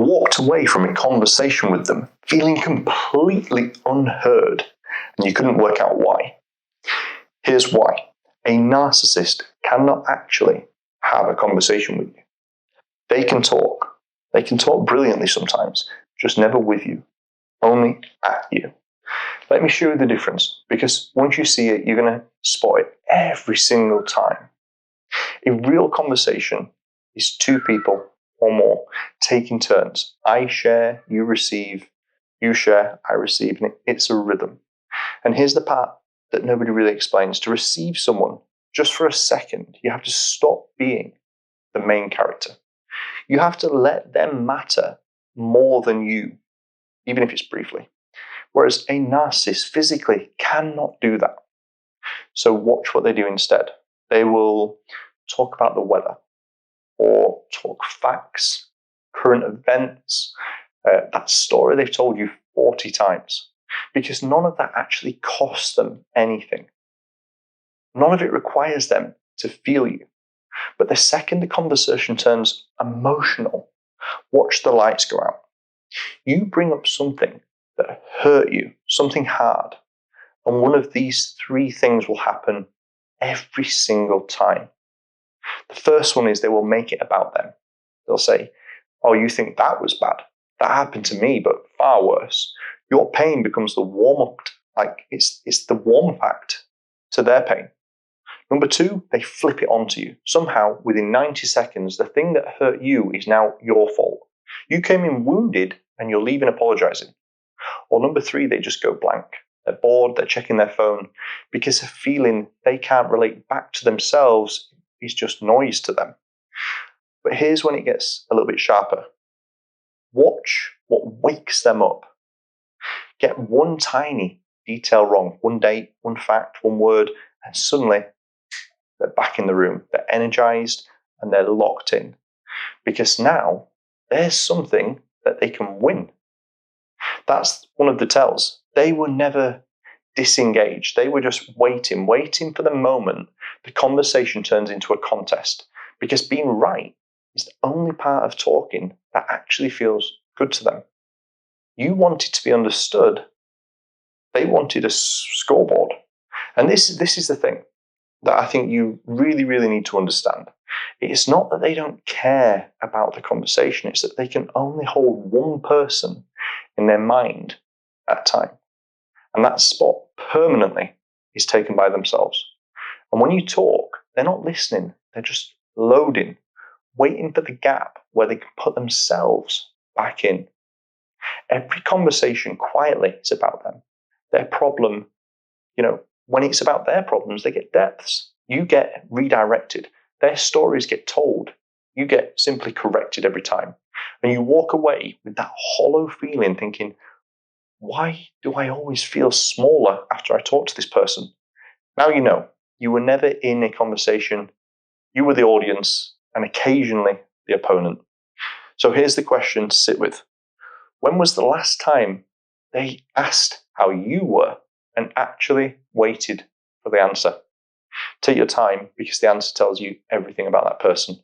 walked away from a conversation with them feeling completely unheard, and you couldn't work out why. Here's why. A narcissist cannot actually have a conversation with you. They can talk. They can talk brilliantly sometimes, just never with you, only at you. Let me show you the difference, because once you see it, you're going to spot it every single time. A real conversation is two people or more taking turns. I share, you receive, you share, I receive, and it's a rhythm. And here's the part that nobody really explains. To receive someone, just for a second, you have to stop being the main character. You have to let them matter more than you, even if it's briefly. Whereas a narcissist physically cannot do that. So watch what they do instead. They will talk about the weather, or talk facts, current events, that story they've told you 40 times. Because none of that actually costs them anything. None of it requires them to feel you. But the second the conversation turns emotional, watch the lights go out. You bring up something that hurt you, something hard, and one of these three things will happen every single time. The first one is they will make it about them. They'll say, oh, you think that was bad? That happened to me, but far worse. Your pain becomes the warm-up, like it's the warm fact to their pain. Number two, they flip it onto you. Somehow, within 90 seconds, the thing that hurt you is now your fault. You came in wounded and you're leaving apologizing. Or number three, they just go blank. They're bored, they're checking their phone because a feeling they can't relate back to themselves is just noise to them. But here's when it gets a little bit sharper. Watch what wakes them up. Get one tiny detail wrong, one date, one fact, one word, and suddenly they're back in the room. They're energized and they're locked in. Because now there's something that they can win. That's one of the tells. They were never disengaged. They were just waiting for the moment the conversation turns into a contest. Because being right is the only part of talking that actually feels good to them. You wanted to be understood. They wanted a scoreboard. And this is the thing that I think you really, really need to understand. It's not that they don't care about the conversation. It's that they can only hold one person in their mind at a time. And that spot permanently is taken by themselves. And when you talk, they're not listening. They're just loading, waiting for the gap where they can put themselves back in. Every conversation quietly is about them. Their problem, when it's about their problems, they get depths. You get redirected. Their stories get told. You get simply corrected every time. And you walk away with that hollow feeling thinking, why do I always feel smaller after I talk to this person? Now you know. You were never in a conversation. You were the audience and occasionally the opponent. So here's the question to sit with. When was the last time they asked how you were and actually waited for the answer? Take your time, because the answer tells you everything about that person.